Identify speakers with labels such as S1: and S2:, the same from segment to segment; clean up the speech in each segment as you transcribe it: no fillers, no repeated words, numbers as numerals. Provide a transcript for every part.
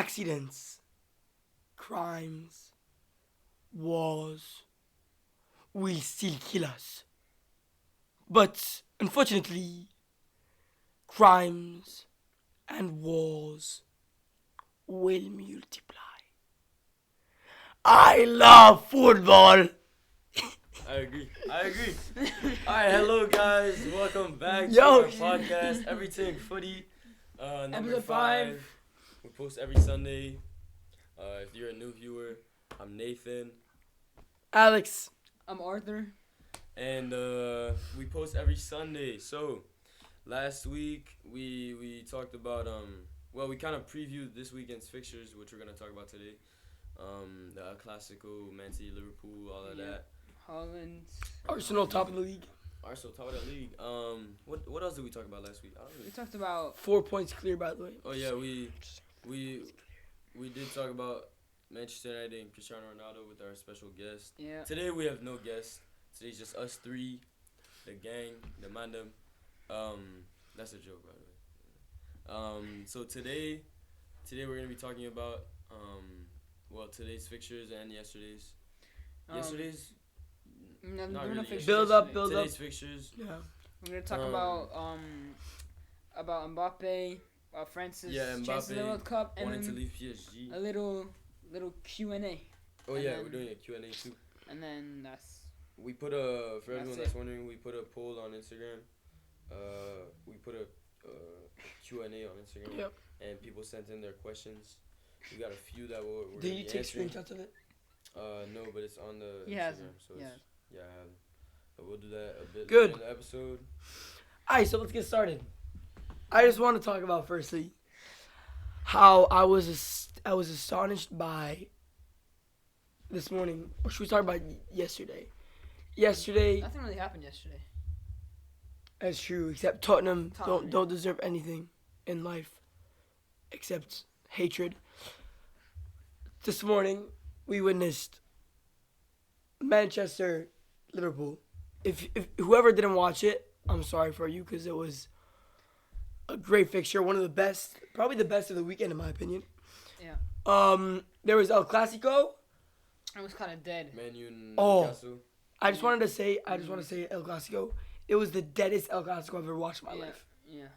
S1: accidents, crimes, wars will still kill us. But unfortunately, crimes and wars will multiply. I love football.
S2: I agree. Alright, hello guys. Welcome back to
S1: Yo.
S2: our podcast, EveryTing Footy. Number
S1: Episode
S2: 5. We post every Sunday. If you're a new viewer, I'm Nathan.
S1: Alex.
S3: I'm Arthur.
S2: And we post every Sunday. So last week we talked about we kind of previewed this weekend's fixtures, which we're gonna talk about today. The Classico, Man City, Liverpool, all of that.
S3: Holland.
S1: Arsenal top of the league.
S2: Arsenal top of the league. What else did we talk about last week?
S3: We talked about
S1: 4 points clear, by the way.
S2: Oh yeah, we did talk about Manchester United and Cristiano Ronaldo with our special guest.
S3: Yeah.
S2: Today we have no guest. Today's just us three, the gang, the mandem. That's a joke, by the way. So today we're gonna be talking about today's fixtures and yesterday's. Not really.
S1: Build up.
S2: Today's fixtures.
S1: Yeah.
S3: We're gonna talk about Mbappe, France's chances in the World Cup, and
S2: wanting to
S3: then
S2: leave PSG.
S3: a little QNA.
S2: Oh
S3: and
S2: yeah,
S3: then-
S2: we're doing a Q&A too.
S3: And then that's
S2: We put for everyone that's wondering, we put a poll on Instagram. We put a Q&A on Instagram.
S1: Yep.
S2: And people sent in their questions. We got a few that we're
S1: Did you take
S2: answering.
S1: screenshots of it?
S2: No, but it's on the
S3: He
S2: Instagram.
S3: hasn't.
S2: So
S3: Yeah.
S2: I have. But we'll do that a bit
S1: Good.
S2: later in the episode.
S1: Alright, so let's get started. I just want to talk about firstly how I was astonished by this morning. Or should we talk about yesterday? Yesterday,
S3: nothing really happened yesterday.
S1: that's true. Except Tottenham
S3: Tottenham,
S1: don't deserve anything in life except hatred. This morning we witnessed Manchester, Liverpool. If whoever didn't watch it, I'm sorry for you because it was a great fixture, one of the best, probably the best of the weekend in my opinion.
S3: Yeah.
S1: There was El Clasico.
S3: It was kind of dead.
S2: Man U and
S1: Oh.
S2: Newcastle.
S1: I just want to say El Clasico. It was the deadest El Clasico I've ever watched in my life.
S3: Yeah.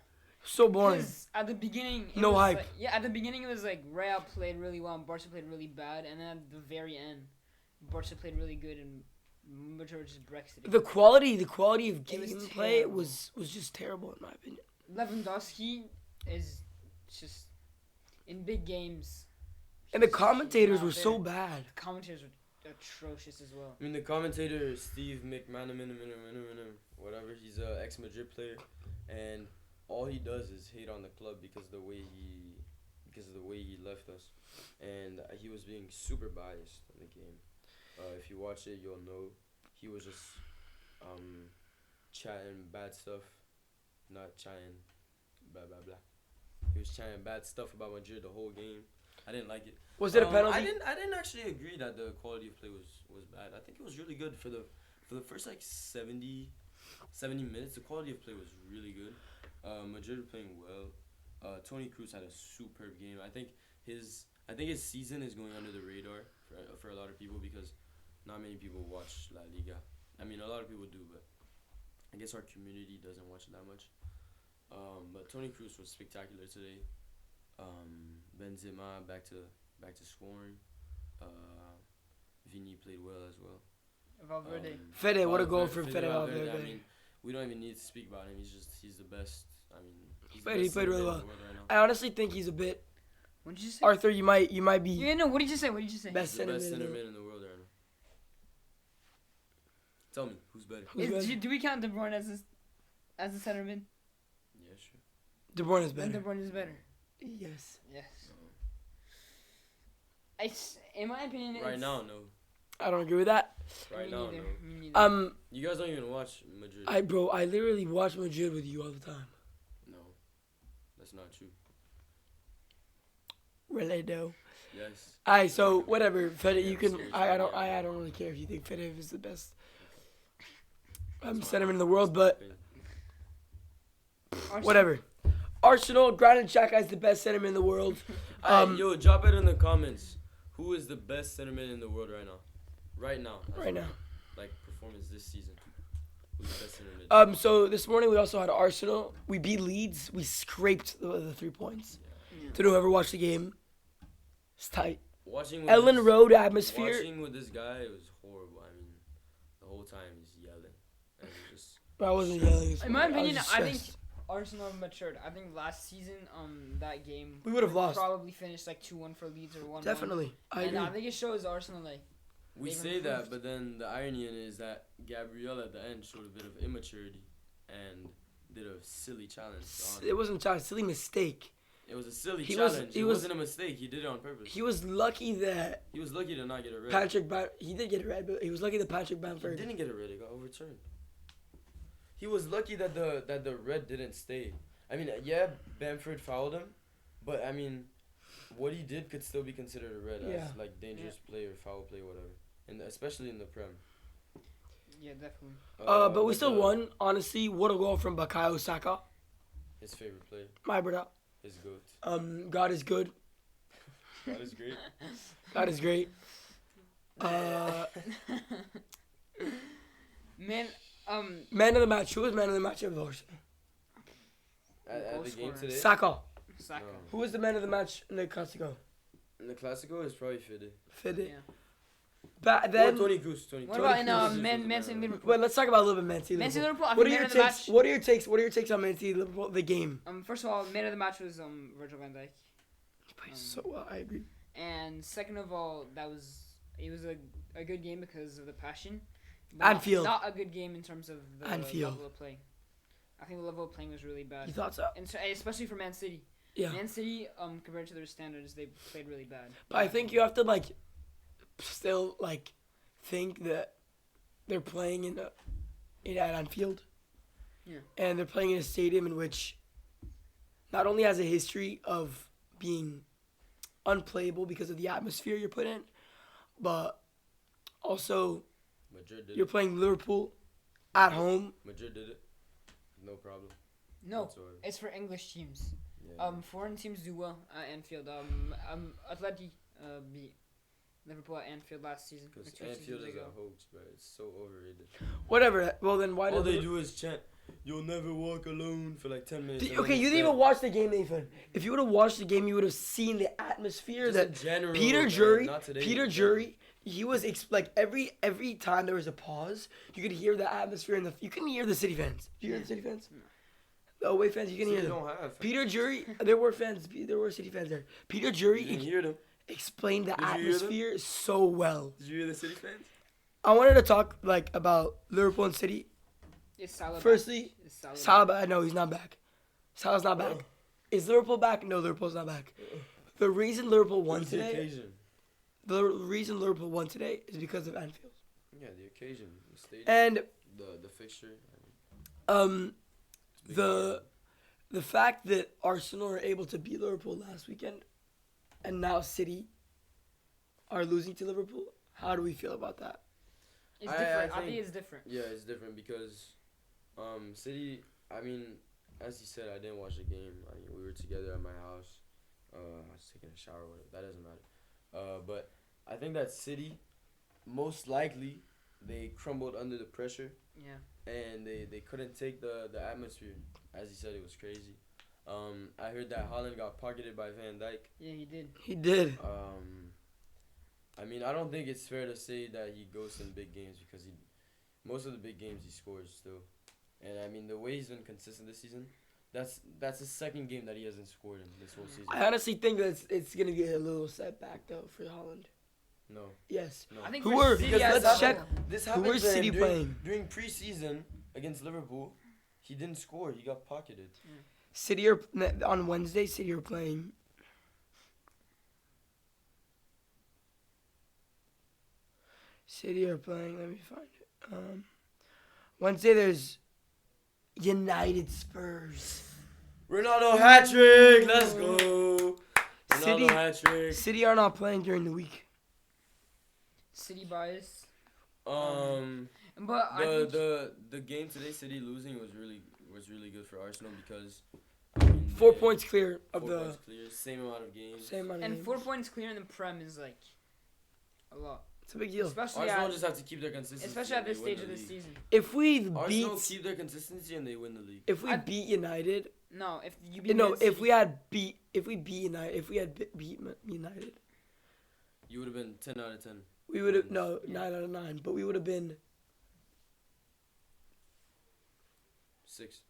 S1: So boring.
S3: Because at the beginning, it
S1: No
S3: was
S1: hype.
S3: Like, at the beginning it was like Real played really well and Barca played really bad, and then at the very end, Barca played really good and Madrid just Brexit.
S1: The quality of
S3: It was
S1: gameplay
S3: terrible.
S1: was just terrible in my opinion.
S3: Lewandowski is just in big games.
S1: And the
S3: he's
S1: commentators
S3: not
S1: were so
S3: there.
S1: bad.
S3: The commentators were atrocious as well.
S2: I mean, the commentator Steve McManaman, whatever, he's a ex-Madrid player, and all he does is hate on the club because of the way he left us, and he was being super biased in the game. If you watch it, you'll know he was just chatting bad stuff, not chatting blah blah blah. He was chatting bad stuff about Madrid the whole game. I didn't like it.
S1: Was it a penalty?
S2: I didn't actually agree that the quality of play was bad. I think it was really good for the first like 70 minutes. The quality of play was really good. Madrid were playing well. Toni Kroos had a superb game. I think his season is going under the radar for a lot of people because not many people watch La Liga. I mean, a lot of people do, but I guess our community doesn't watch it that much. But Toni Kroos was spectacular today. Benzema back to scoring. Vini played well as well.
S3: Valverde.
S1: Fede, what a goal for Fede
S2: Valverde.
S1: Valverde.
S2: I mean, we don't even need to speak about him. He's the best. I mean, he's
S1: He played really well.
S2: Right now.
S1: I honestly think he's a bit.
S3: What did you say?
S1: Arthur, you might be
S3: Yeah, no. What did you say?
S1: best
S2: He's the best
S1: centerman.
S2: centerman in the world right now. Tell me, who's better?
S1: Who's better?
S3: Do we count De Bruyne as a centerman?
S2: Yeah, sure.
S1: De Bruyne is
S3: Then De
S1: better.
S3: Bruyne is better.
S1: Yes.
S3: Yes. In my opinion,
S2: Right
S3: it's,
S2: now, no.
S1: I don't agree with that.
S2: Right
S3: me
S2: now,
S3: neither.
S2: no.
S3: Me neither.
S2: You guys don't even watch Madrid.
S1: I literally watch Madrid with you all the time.
S2: No, that's not true.
S1: Really do.
S2: Yes.
S1: Alright, so whatever, Fede, you
S2: Yeah,
S1: can.
S2: seriously,
S1: I don't.
S2: yeah.
S1: I don't really care if you think Fede is the best centerman in the world, but
S3: Arsenal-
S1: whatever. Arsenal, Granit Xhaka is the best centerman in the world.
S2: Yo, drop it in the comments. Who is the best centerman in the world right now? Right now.
S1: Right now.
S2: Like performance this season. Who's the best centerman?
S1: So this morning we also had Arsenal. We beat Leeds. We scraped the 3 points. To whoever watched the game, it's tight.
S2: Watching with
S1: Ellen
S2: this,
S1: Road atmosphere.
S2: Watching with this guy, it was horrible. I mean, the whole time he's yelling. And it was just
S1: I wasn't yelling.
S3: In my
S1: I was
S3: opinion,
S1: just
S3: I think
S1: stressed.
S3: Arsenal have matured. I think last season, that game
S1: We would have lost.
S3: probably finished like 2-1 for Leeds or 1-1.
S1: Definitely. I
S3: And
S1: agree.
S3: I think it shows Arsenal like
S2: we
S3: They've
S2: say that,
S3: improved.
S2: but then the irony in it is that Gabriel at the end showed a bit of immaturity and did a silly challenge.
S1: It wasn't a silly mistake.
S2: It was a silly
S1: He was-
S2: challenge.
S1: he
S2: It
S1: was-
S2: wasn't a mistake. He did it on purpose.
S1: He was lucky that
S2: He was lucky to not get a red.
S1: he did get a red, but he was lucky that Patrick
S2: He
S1: Bamford.
S2: didn't get a red. It got overturned. He was lucky that the red didn't stay. I mean, yeah, Bamford fouled him, but I mean, what he did could still be considered a red
S1: Yeah.
S2: as like dangerous play or foul play, whatever, and especially in the Prem.
S3: yeah, definitely.
S1: But we still won. Honestly, what a goal from Bukayo Saka.
S2: His favorite play,
S1: My brother.
S2: his goat.
S1: God is good.
S2: That is great.
S1: God is great.
S3: Man,
S1: Man of the match. Who was man of the match of Arsenal?
S2: At
S3: Goal
S2: the game
S3: scorer.
S2: today,
S1: Saka.
S3: Saka.
S2: No.
S1: Who was the man of the match in the Clasico?
S2: In the Clasico, it's probably Fede.
S1: Fede.
S3: Yeah.
S1: But
S2: Or
S1: then,
S2: Tony Cruz. Tony
S3: What
S2: Cruz.
S3: about in
S2: Tony Cruz
S3: Man
S2: was the
S3: Man City
S2: man of the match.
S3: Liverpool?
S1: well, let's talk about a little bit Man City.
S3: Man City
S1: Liverpool.
S3: Liverpool. I
S1: What are
S3: think
S1: your
S3: man of the
S1: takes?
S3: match.
S1: What are your takes? What are your takes on Man City Liverpool? The game.
S3: First of all, man of the match was Virgil van Dijk,
S1: He plays so well. I agree.
S3: and second of all, it was a good game because of the passion. but
S1: Anfield.
S3: Not a good game in terms of the
S1: Anfield.
S3: level of play. I think the level of playing was really bad,
S1: You thought so?
S3: and so, especially for Man City.
S1: Yeah.
S3: Man City, compared to their standards, they played really bad.
S1: But I think you have to still think that they're playing at Anfield.
S3: Yeah.
S1: And they're playing in a stadium in which not only has a history of being unplayable because of the atmosphere you're put in, but also
S2: Madrid did
S1: you're
S2: it.
S1: playing Liverpool at home.
S2: Madrid did it. No problem.
S3: No,
S2: whatsoever.
S3: it's for English teams.
S2: Yeah.
S3: Foreign teams do well at Anfield. Atleti beat Liverpool at Anfield last season. or
S2: Because
S3: 2
S2: Anfield
S3: seasons
S2: is
S3: ago.
S2: a hoax, bro. It's so overrated.
S1: Whatever. Well, then why
S2: All
S1: did
S2: they do is chant, "You'll never walk alone" for like 10 minutes. and
S1: Okay,
S2: then
S1: you
S2: it's
S1: didn't even
S2: dead.
S1: watch the game, Nathan. If you would have watched the game, you would have seen the atmosphere
S2: Just
S1: that
S2: in general,
S1: Peter
S2: man,
S1: Jury,
S2: not today,
S1: Peter
S2: in
S1: Jury, he was every time there was a pause, you could hear the atmosphere and you can hear the City fans. Did you hear the City fans? The away fans, you can
S2: So
S1: hear
S2: you
S1: them.
S2: don't have.
S1: Peter Jury, there were fans, there were City fans there. Peter Jury
S2: You didn't hear them.
S1: explained the
S2: Did you hear them?
S1: atmosphere so well.
S2: Did you hear the City fans?
S1: I wanted to talk about Liverpool and City.
S3: Is Salah back?
S1: Firstly,
S3: Is Salah back?
S1: Salah, no, he's not back. Salah's not back. Is Liverpool back? No, Liverpool's not back. The reason Liverpool won
S2: What's the
S1: today,
S2: occasion?
S1: the reason Liverpool won today is because of Anfield.
S2: Yeah, the occasion, the stadium,
S1: And
S2: the fixture. It's big
S1: the
S2: game.
S1: the fact that Arsenal are able to beat Liverpool last weekend, and now City are losing to Liverpool. How do we feel about that?
S3: It's
S2: I
S3: different. I
S2: think-
S3: think it's different.
S2: Yeah, it's different because, City. I mean, as you said, I didn't watch the game. I mean, we were together at my house. I was taking a shower. Whatever. That doesn't matter. But I think that City, most likely, they crumbled under the pressure.
S3: Yeah.
S2: And they couldn't take the atmosphere. As he said, it was crazy. I heard that Haaland got pocketed by Van Dijk.
S3: Yeah, he did.
S1: He did.
S2: I mean, I don't think it's fair to say that he goes in big games because most of the big games he scores still. And I mean, the way he's been consistent this season, that's the second game that he hasn't scored in this whole season.
S1: I honestly think that it's gonna be a little setback though for Holland.
S2: No.
S1: Yes.
S2: No.
S3: I think
S1: Who
S3: for
S1: were-
S3: City,
S1: because
S3: as
S1: let's
S3: a
S1: check-
S3: whole-
S2: This
S1: Who
S2: happened
S1: were City playing?
S2: during preseason against Liverpool. He didn't score. He got pocketed.
S1: City are on Wednesday. City are playing. City are playing. Let me find it. Wednesday there's United Spurs.
S2: Ronaldo hat trick. Let's go.
S1: City-
S2: Ronaldo hat trick.
S1: City are not playing during the week.
S3: City bias.
S2: The
S3: But I think
S2: the game today, City losing was really good for Arsenal because I mean
S1: 4 points clear of
S2: 4
S1: the
S2: points clear, same amount of games.
S1: same amount of
S3: And
S1: games.
S3: 4 points clear in the Prem is like a lot.
S1: It's a big deal.
S3: Especially
S2: Arsenal
S3: at,
S2: just have to keep their consistency.
S3: especially at
S2: and they
S3: this
S2: win
S3: stage of
S2: the
S3: the
S2: league.
S3: season.
S1: If we
S2: Arsenal
S1: beat
S2: keep their consistency and they win the league.
S1: if we beat United,
S3: No, if you beat
S1: no,
S3: Man City,
S1: if we had beat United, if we had beat United,
S2: You would have been 10 out of 10.
S1: we would have
S3: Yeah.
S1: 9 out of 9, but we would have been
S2: 6.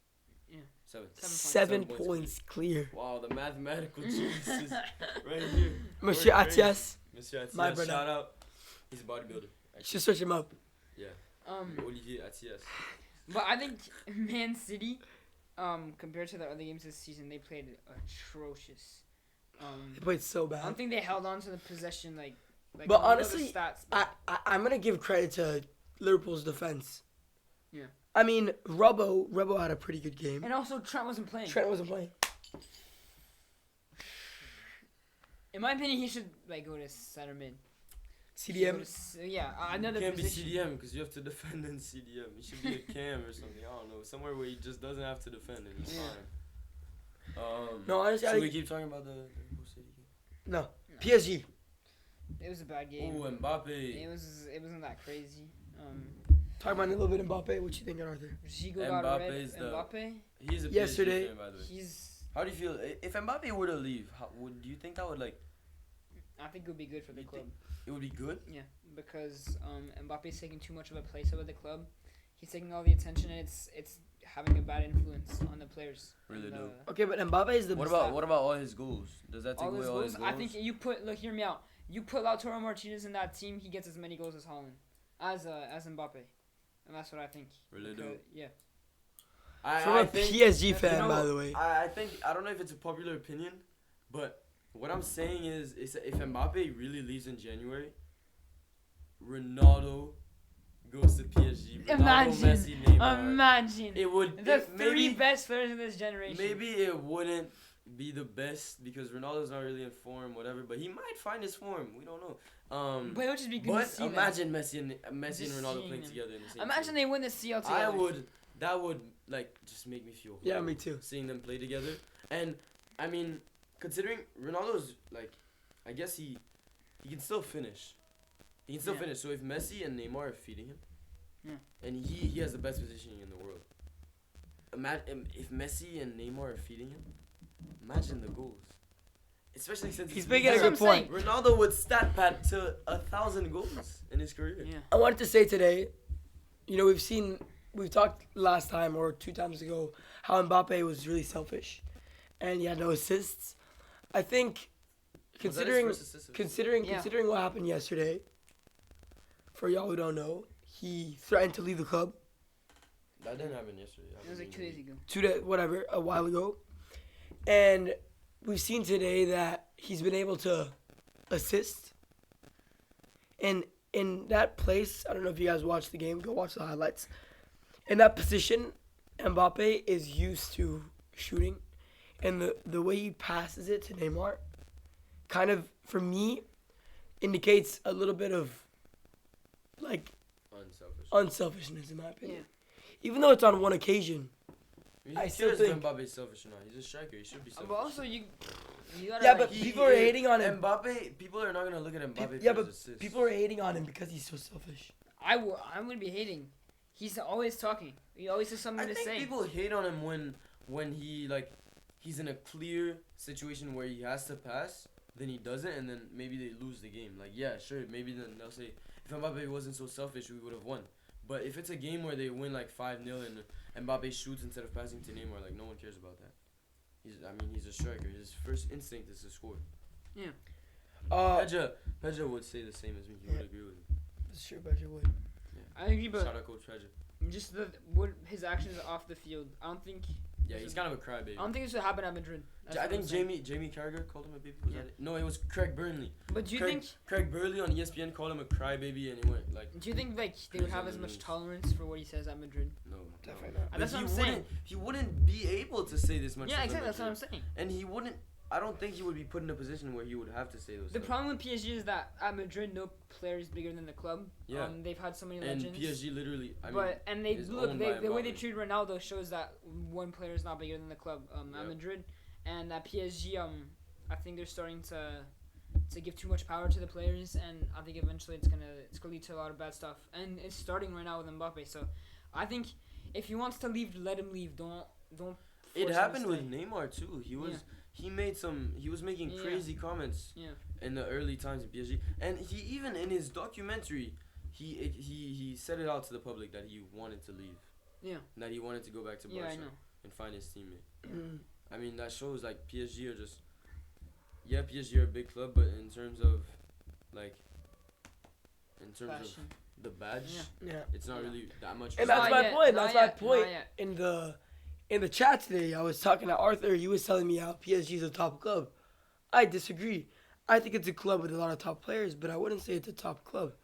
S3: Yeah.
S2: 7.
S1: 7
S2: points
S1: points clear.
S2: Wow, the mathematical geniuses right here.
S1: Monsieur
S2: We're crazy.
S1: Atias,
S2: Monsieur Atias,
S1: My brother.
S2: shout out. He's a bodybuilder.
S1: just search him up.
S2: Olivier Atias.
S3: But I think Man City, compared to the other games this season, they played atrocious.
S1: They played so
S3: I don't
S1: bad.
S3: think they held on to the possession like.
S1: But
S3: I don't know the
S1: honestly,
S3: stats,
S1: I'm gonna give credit to Liverpool's defense.
S3: Yeah.
S1: I mean, Robbo had a pretty good game.
S3: and also Trent wasn't playing.
S1: Trent wasn't playing.
S3: In my opinion, he should go to center mid.
S1: CDM.
S3: Another
S2: Can't be
S3: position.
S2: CDM because you have to defend in CDM. He should be a cam or something. I don't know. Somewhere where he just doesn't have to defend and he's
S3: Yeah.
S2: fine.
S1: No, honestly,
S2: Should we keep talking about the Liverpool City game?
S1: no. PSG.
S3: It was a bad game.
S2: Oh, Mbappe.
S3: It wasn't that crazy.
S1: Talk about a little bit Mbappe. What you think, Arthur?
S3: Zico got red.
S2: Mbappe's the-
S3: Mbappe,
S2: He's a PSG
S1: Yesterday-
S2: fan, by the way.
S3: he's.
S2: How do you feel if Mbappe were to leave? Do you think that would
S3: I think it would be good for the
S2: You
S3: club.
S2: it would be good?
S3: Yeah, because Mbappe's taking too much of a place over the club. He's taking all the attention, and it's having a bad influence on the players.
S2: Really
S3: And,
S2: do.
S1: Okay, but Mbappe is the
S2: What
S1: best.
S2: about all his goals? Does that take
S3: all
S2: away
S3: his
S2: all his
S3: goals?
S2: goals?
S3: I think hear me out. You put Lautaro Martinez in that team, he gets as many goals as Haaland, as Mbappe, and that's what I think.
S2: Really do.
S3: Because- Yeah.
S1: From a
S2: think,
S1: PSG
S3: that's-
S1: fan,
S2: you know,
S1: by the way.
S2: I think I don't know if it's a popular opinion, but what I'm saying is if Mbappe really leaves in January, Ronaldo goes to PSG. Ronaldo,
S3: Imagine.
S2: Messi, Neymar.
S3: Imagine
S2: It would
S3: the
S2: it-
S3: three
S2: maybe
S3: best players in this generation.
S2: maybe it wouldn't be the best because Ronaldo's not really in form, whatever. But he might find his form. We don't know.
S3: But it would just be good to
S2: But
S3: see them.
S2: imagine Messi and
S3: Just
S2: Ronaldo
S3: seeing
S2: playing
S3: them.
S2: together in the same
S3: Imagine
S2: team.
S3: they win the CL together.
S2: I would. That would just make me feel.
S1: Yeah,
S2: horrible
S1: me too.
S2: Seeing them play together, and I mean, considering Ronaldo's I guess he can still finish. He can still
S3: Yeah.
S2: finish. So if Messi and Neymar are feeding him,
S3: Yeah.
S2: and he has the best positioning in the world. Imagine if Messi and Neymar are feeding him. Imagine the goals. Especially since
S1: He's
S2: it's
S1: making a
S3: That's
S1: good
S3: what I'm
S1: point.
S2: Ronaldo would stat pad to 1,000 goals in his career.
S3: Yeah.
S1: I wanted to say today, we've talked last time or 2 times ago how Mbappe was really selfish, and he had no assists. I think,
S2: Was that his
S1: considering
S2: first assist of the
S3: Yeah.
S1: considering what happened yesterday, for y'all who don't know, he threatened to leave the club
S2: That didn't happen yesterday.
S3: It was like 2 days ago.
S1: a while ago, and we've seen today that he's been able to assist. And in that place, I don't know if you guys watched the game, go watch the highlights. In that position, Mbappe is used to shooting, and the way he passes it to Neymar kind of, for me, indicates a little bit of
S2: Unselfish.
S1: unselfishness, in my opinion.
S3: Yeah.
S1: Even though it's on one occasion. I
S2: Who
S1: still
S2: cares
S1: think-
S2: if Mbappe's selfish or not? He's a striker. He should be selfish.
S3: But also you gotta
S1: Yeah, but people are
S2: is-
S1: hating on him.
S2: Mbappe, people are not gonna look at Mbappe
S1: Yeah,
S2: for
S1: but
S2: his assists.
S1: people are hating on him because he's so selfish.
S3: I'm gonna be hating. He's always talking. He always has something
S2: I
S3: to
S2: think
S3: say.
S2: people hate on him when he he's in a clear situation where he has to pass, then he doesn't, and then maybe they lose the game. Yeah, sure, maybe then they'll say if Mbappe wasn't so selfish, we would have won. But if it's a game where they win 5-0 and Mbappe shoots instead of passing to Neymar, no one cares about that. He's a striker. His first instinct is to score. Pedja would say the same as me. He would agree with me.
S1: That's true, but you would.
S3: I agree, but
S2: Shout out Coach Pedja.
S3: just what his actions off the field. I don't think.
S2: Yeah, he's kind of a crybaby.
S3: I don't think it should happen at Madrid. That's
S2: I
S3: what
S2: think
S3: I'm saying.
S2: Jamie Carragher called him a baby. Was
S3: Yeah.
S2: that it? No, it was Craig Burnley.
S3: But do you
S2: Craig,
S3: think?
S2: Craig Burley on ESPN called him a crybaby, and he went
S3: Do you think they would have as much tolerance for what he says at Madrid?
S2: no,
S1: Definitely not.
S2: But
S3: That's what
S2: he
S3: I'm saying.
S2: wouldn't. He wouldn't be able to say this much.
S3: Yeah,
S2: stuff
S3: exactly.
S2: in
S3: That's what I'm
S2: Madrid.
S3: saying.
S2: And he wouldn't. I don't think he would be put in a position where he would have to say those.
S3: The
S2: stuff.
S3: problem with PSG is that at Madrid, no player is bigger than the club.
S2: Yeah.
S3: They've had so many
S2: And
S3: legends.
S2: PSG literally. I mean,
S3: But they
S2: is
S3: look
S2: owned by
S3: the way they
S2: Mbappe.
S3: treat Ronaldo shows that one player is not bigger than the club.
S2: Yep.
S3: At Madrid, and that PSG I think they're starting to give too much power to the players, and I think eventually it's gonna lead to a lot of bad stuff. And it's starting right now with Mbappe. So I think if he wants to leave, let him leave. Don't.
S2: It
S3: force him
S2: happened
S3: to
S2: with
S3: stay.
S2: Neymar too. He was
S3: Yeah.
S2: he was making
S3: Yeah.
S2: crazy comments
S3: Yeah.
S2: in the early times in PSG, and he even in his documentary he said it out to the public that he wanted to leave.
S3: Yeah.
S2: And that he wanted to go back to
S3: Yeah, I
S2: Barca
S3: know.
S2: and find his teammate.
S1: Mm.
S2: I mean, that shows like PSG are just PSG are a big club, but in terms of
S3: Passion.
S2: the badge,
S3: Yeah.
S1: Yeah.
S2: it's not really that much.
S1: And
S3: Not
S1: that's my
S3: yet,
S1: point.
S3: not
S1: That's my
S3: yet,
S1: point.
S3: not yet.
S1: In the chat today, I was talking to Arthur. He was telling me how PSG is a top club. I disagree. I think it's a club with a lot of top players, but I wouldn't say it's a top club.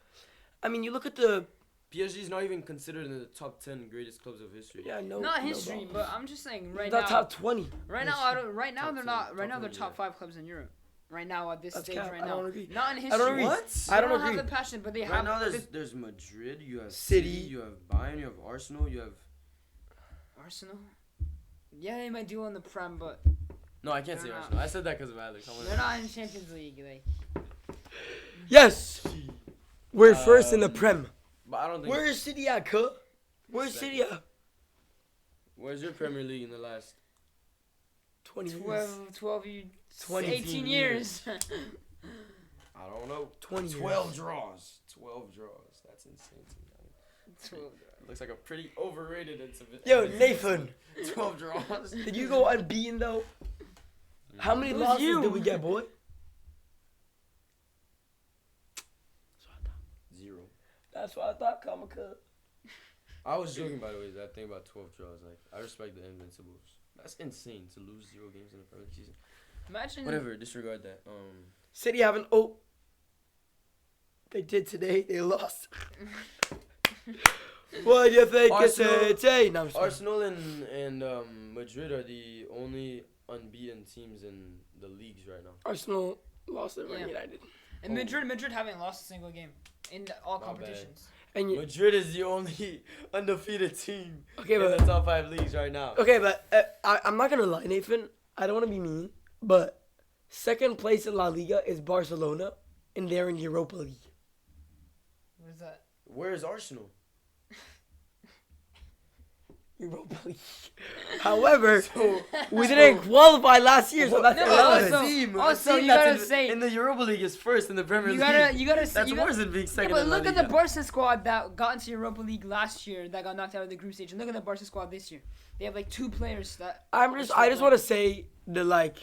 S1: I mean, you look at the
S2: PSG is not even considered in the top 10 greatest clubs of history.
S1: no
S3: Not
S1: no
S3: history,
S1: problem.
S3: but I'm just saying right
S1: Not
S3: now.
S1: top 20.
S3: Right now, I don't. Right now,
S2: Top
S3: they're
S2: 10,
S3: not. Right
S2: top
S3: now, they're
S2: 20,
S3: top
S2: yeah.
S3: 5 clubs in Europe. Right now, at this
S1: That's
S3: stage,
S1: cap.
S3: right
S1: I
S3: now.
S1: don't agree.
S3: Not in history.
S1: I don't agree.
S2: What?
S1: I don't
S3: They don't
S1: agree.
S3: have the passion, but they
S2: Right
S3: have.
S2: now,
S3: they-
S2: there's Madrid, you have
S1: City.
S2: City, you have Bayern, you have Arsenal, you have.
S3: Arsenal. Yeah, they might do on the Prem, but
S2: No, I can't say
S3: They're not.
S2: Arsenal. I said that because of Alex.
S3: they're not in Champions League. Like,
S1: Yes, we're first in the
S2: Um,
S1: Prem.
S2: But I don't think.
S1: Where is City at, cuh? Where's
S2: Second.
S1: City at?
S2: Where's your Premier League in the last?
S1: 20 years.
S3: 12
S1: 20
S3: 18 years.
S2: I don't know.
S1: 20 years.
S2: 12 draws. 12 draws. That's insane to me.
S3: 12.
S2: It looks like a pretty overrated exhibit.
S1: Yo, Nathan,
S2: 12 draws.
S1: did you go unbeaten though? How many
S3: Who's
S1: losses
S3: you?
S1: did we get, boy?
S2: 0.
S1: That's what I thought, Kamaka.
S2: I was joking, by the way, that thing about 12 draws. Like, I respect the Invincibles. That's insane to lose 0 games in the Premier League season.
S3: Imagine.
S2: Whatever, disregard that.
S1: City haven't. Oh, they did today. They lost. What do you think?
S2: Arsenal-
S1: City? No, I'm just kidding.
S2: Arsenal and Madrid are the only unbeaten teams in the leagues right now.
S1: Arsenal lost to Man
S3: Yeah.
S1: United.
S3: And Madrid haven't lost a single game in all
S2: Not
S3: competitions.
S1: And you,
S2: Madrid is the only undefeated team
S1: okay,
S2: in the
S1: but
S2: top 5 leagues right now.
S1: okay, but I'm not gonna lie, Nathan. I don't want to be mean, but second place in La Liga is Barcelona, and they're in Europa League.
S3: What is that?
S2: Where is Arsenal?
S1: Europa League. However,
S2: So,
S1: we didn't qualify last year, so that's
S3: No,
S1: irrelevant.
S3: also-
S2: a
S3: also,
S2: team
S3: you
S2: that's
S3: gotta
S2: in,
S3: say-
S2: in the Europa League is first in the Premier
S3: You
S2: League.
S3: gotta say.
S2: That's worse than being
S3: Yeah,
S2: second
S3: but
S2: in La
S3: look at the
S2: Liga.
S3: Barca squad that got into Europa League last year that got knocked out of the group stage, and look at the Barca squad this year. They have like 2 players that.
S1: I just want to say that, like,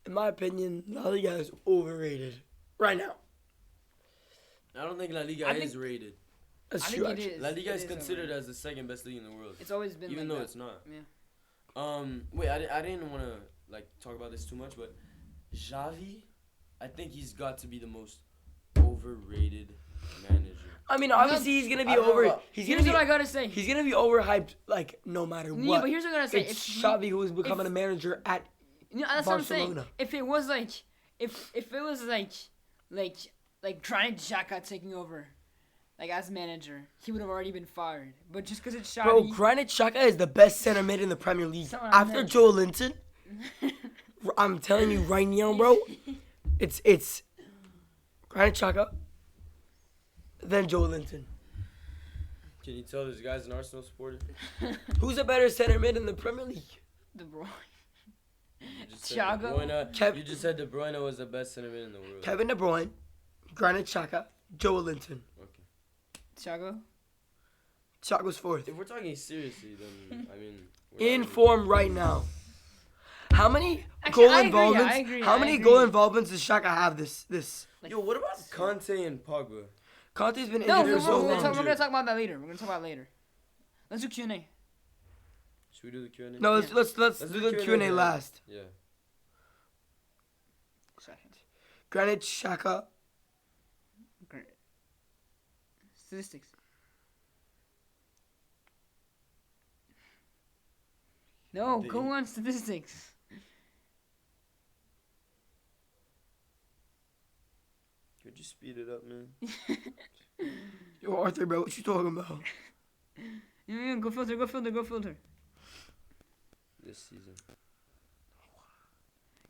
S1: in my opinion, La Liga is overrated right now.
S2: I don't think La Liga
S3: I
S2: is
S3: think-
S2: rated.
S1: That's
S3: I
S1: true.
S3: think it
S1: Actually.
S3: is.
S2: La Liga
S3: it
S2: is considered
S3: overrated.
S2: as the second best league in the world,
S3: It's always been
S2: even
S3: like
S2: though
S3: that.
S2: it's not.
S3: Yeah.
S2: Wait, I didn't want to like talk about this too much, but Xavi, I think he's got to be the most overrated manager.
S1: I mean, obviously he's gonna be
S2: I don't know
S1: over.
S2: about-
S1: He's
S3: Here's
S1: gonna
S3: what I
S1: be.
S3: gotta say.
S1: He's gonna be overhyped, like no matter
S3: Yeah,
S1: what.
S3: but here's what I'm gonna say.
S1: It's Xavi who is becoming a manager at.
S3: That's what I'm saying.
S1: Barcelona.
S3: If it was like, if it was like Granit Xhaka taking over, like as manager, he would have already been fired. But just because it's Xavi,
S1: Bro, Granit Xhaka is the best center mid in the Premier League
S3: That's what I
S1: after
S3: meant.
S1: Joe Linton. I'm telling you right now, bro. It's Granit Xhaka, then Joe Linton.
S2: Can you tell this guy's an Arsenal supporter?
S1: Who's a better center mid in the Premier League?
S3: De Bruyne.
S2: You just said
S3: Thiago?
S2: De Bruyne.
S1: Kev-
S2: You just said De Bruyne was the best center mid in the world.
S1: Kevin De Bruyne, Granit Xhaka, Joe Linton.
S2: Okay.
S3: Thiago.
S1: Xhaka's fourth.
S2: If we're talking seriously, then I mean. we're
S1: In
S2: not really-
S1: form right now. How many
S3: Actually,
S1: goal
S3: I agree,
S1: involvements?
S3: I agree,
S1: How
S3: I
S1: many
S3: agree.
S1: goal involvements does Xhaka have this?
S2: Yo, what about Conte and Pogba?
S1: Conte's been
S3: No,
S1: injured
S3: we're,
S1: for so
S3: we're,
S1: long.
S3: we're gonna talk about that later. We're gonna talk about it later. Let's do Q&A.
S2: Should we do the Q&A?
S1: No, let's
S2: Let's
S1: do
S2: do
S1: the
S2: Q&A
S1: Q&A
S2: now.
S1: last.
S2: Yeah.
S3: Second.
S1: Granit Xhaka.
S3: Great. Statistics. No,
S2: The-
S3: go on statistics.
S2: Could you speed it up, man?
S1: Yo, Arthur, bro, what you talking about?
S3: Yeah, go filter.
S2: This season.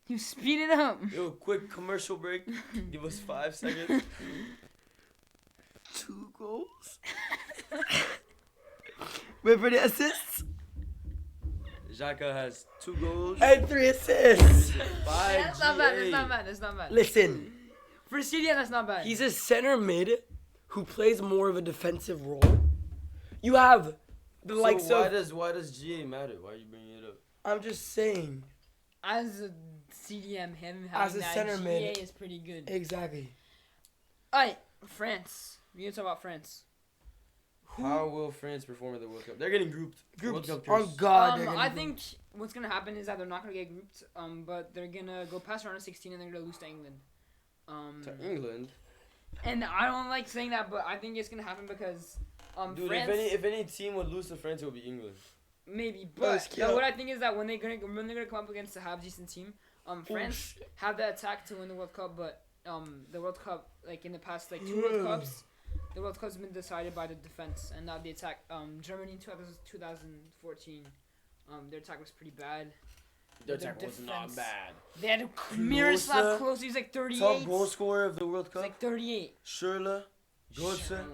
S3: You speed it up.
S2: Yo, quick commercial break. Give us 5 seconds.
S1: 2 goals. Wait for the assists.
S2: Xhaka has 2 goals.
S1: And 3 assists.
S2: 5
S3: That's not bad. That's
S2: GA.
S3: not bad. That's not bad.
S1: Listen,
S3: For CDM, that's not bad.
S1: he's a center mid who plays more of a defensive role. You have the likes
S2: So
S1: of...
S2: why does GA matter? Why are you bringing it up?
S1: I'm just saying.
S3: As a CDM, him
S1: As
S3: having
S1: a
S3: that
S1: center
S3: GA
S1: mid.
S3: is pretty good.
S1: Exactly.
S3: Alright, France. We need to talk about France.
S2: How will France perform at the World Cup? They're getting grouped.
S1: Groups.
S2: World Cup
S1: Oh,
S2: curse.
S1: God. they're gonna
S3: I
S1: go-
S3: think what's gonna happen is that they're not gonna get grouped. But they're gonna go past round of 16 and they're gonna lose to England.
S2: To England.
S3: And I don't like saying that, but I think it's gonna happen because
S2: Dude,
S3: France
S2: if any team would lose to France, it would be England.
S3: maybe.
S1: Let's
S3: But
S1: go.
S3: what I think is that when they're gonna come up against a half decent team, France have the attack to win the World Cup, but the World Cup, like in the past like 2 World Cups, the World Cup's been decided by the defense and not the attack. Germany in 2014, their attack was pretty bad.
S2: Their
S3: Their
S2: attack was not
S3: defense.
S2: bad.
S3: They had a Miroslav
S2: Klose,
S3: Klose, he was like 38.
S2: Top goal scorer of the World
S3: It's
S2: Cup.
S3: like 38.
S2: Schürrle. Götze.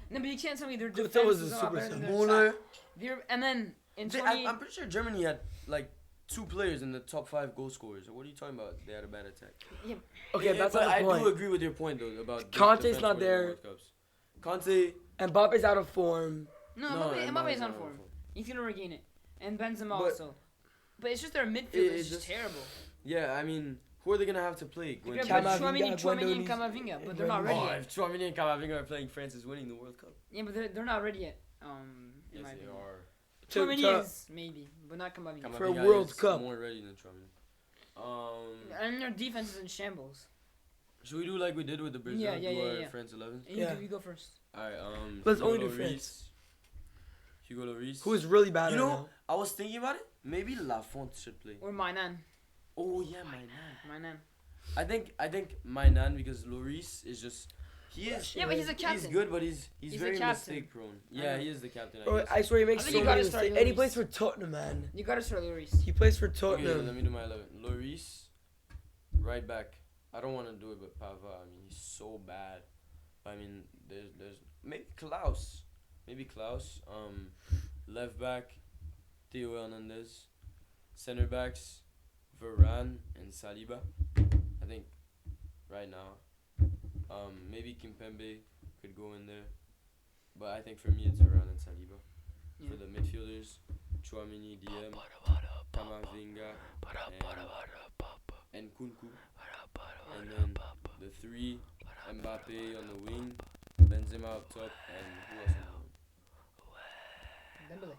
S3: No, but you can't tell me their
S1: Götze
S3: defense
S1: was
S3: was
S1: a
S3: a lot
S1: super
S3: better than
S1: sub.
S3: their
S2: Muller.
S3: attack. And then in
S2: I'm pretty sure Germany had like 2 players in the top 5 goal scorers. What are you talking about? They had a bad attack.
S1: Okay, that's
S2: but
S1: not the
S2: I
S1: point.
S2: do agree with your point though about
S1: Conte's
S2: defense
S1: not
S2: winning
S1: there.
S2: World Cups. Conte.
S1: Mbappe's out of form.
S3: No,
S2: Mbappe's
S3: Mbappe's
S2: not
S3: on form.
S2: on form.
S3: He's gonna regain it, and Benzema
S2: But-
S3: also. But it's just their midfield
S2: It's
S3: is just
S2: just-
S3: terrible.
S2: Yeah, I mean, who are they gonna have to play?
S3: They're
S2: Guendouzi?
S3: gonna put
S1: Camavinga,
S3: Chouamini and
S1: Guendouzi,
S3: Camavinga, but they're not ready
S2: Oh,
S3: yet.
S2: if Chouamini and Camavinga are playing, France is winning the World Cup.
S3: Yeah, but they're not ready yet. In
S2: Yes,
S3: my
S2: they
S3: opinion.
S2: are.
S3: Chouamini is maybe, but not Camavinga.
S1: For a
S2: Camavinga
S1: World
S2: is
S1: Cup.
S2: more ready than Chouamini.
S3: And their defense is in shambles.
S2: Should we do like we did with the Brazil?
S3: Yeah,
S2: do our
S3: yeah.
S2: France 11?
S1: Yeah.
S3: You go first.
S2: Alright,
S1: Let's
S2: Hugo
S1: only do
S2: Lloris.
S1: France.
S2: Hugo Lloris.
S1: Who is really bad
S2: You
S1: right
S2: know,
S1: now.
S2: I was thinking about it. Maybe Lafont should play.
S3: Or Mainan.
S2: Oh yeah, Mainan.
S3: Mainan.
S2: I think Mainan because Lloris is just he is.
S3: Yeah, but he's a
S2: He's
S3: captain.
S2: good, but he's
S3: He's the
S2: very
S3: captain.
S2: mistake prone.
S3: I
S2: Yeah,
S3: know.
S2: he is the captain.
S1: Bro,
S2: guess.
S1: I swear he makes
S3: I think
S1: so
S3: you
S1: many
S3: gotta start
S1: mistakes. And he
S3: Lloris.
S1: plays for Tottenham, man.
S3: You gotta start Lloris.
S1: He plays for
S2: Okay,
S1: Tottenham.
S2: let me do my 11. Lloris, right back. I don't want to do it, but Pava. I mean, he's so bad. I mean, there's maybe Klaus. Left back, Theo Hernandez. Center backs, Varane and Saliba. I think right now. Maybe Kimpembe could go in there, but I think for me it's Varane and Saliba.
S3: Yeah.
S2: For the midfielders, Chouamini, DM, Camavinga, and Kunku. And then the 3, Mbappe on the wing, Benzema up top, and who else?
S3: Dembele.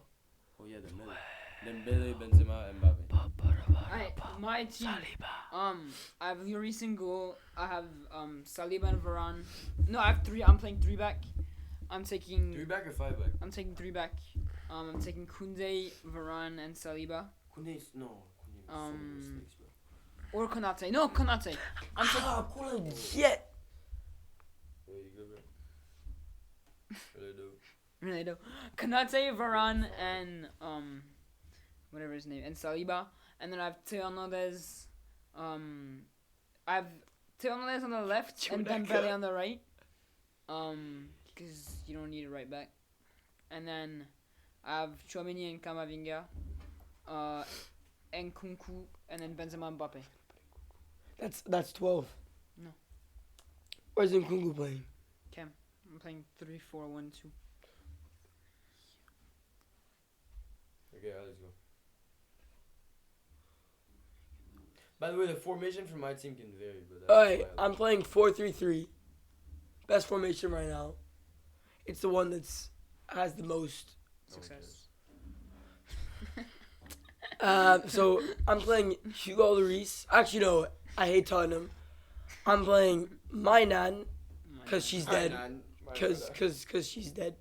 S2: Oh yeah, Dembele, Benzema, Mbappe.
S3: Alright, my team. I have Lloris in goal. I have Saliba and Varane. No, I have 3. I'm playing 3 back. I'm taking
S2: 3 back or 5 back?
S3: I'm taking 3 back. I'm taking Koundé, Varane, and Saliba.
S2: Koundé's so many mistakes, bro.
S3: Or Konate. No, Konate. I'm taking.
S1: Yet.
S2: There you go, bro. Really do.
S3: Really do. Konate, Varane, and whatever his name, and Saliba. And then I have Theo Hernandez. I have Theo Hernandez on the left and Dembele on the right. Because you don't need a right back. And then I have Chouamini and Camavinga. And Kunku, and then Benzema and Mbappe.
S1: That's 12.
S3: No.
S1: Where's Nkunku playing?
S3: I'm playing 3-4-1-2.
S2: Okay, let's go. By the way, the formation for my team can vary, but that's
S1: Alright,
S2: why I
S1: I'm playing 4-3-3. Best formation right now. It's the one that's has the most.
S3: Success.
S1: So I'm playing Hugo Lloris. Actually, no, I hate Tottenham. I'm playing my nan because she's dead. Because she's dead.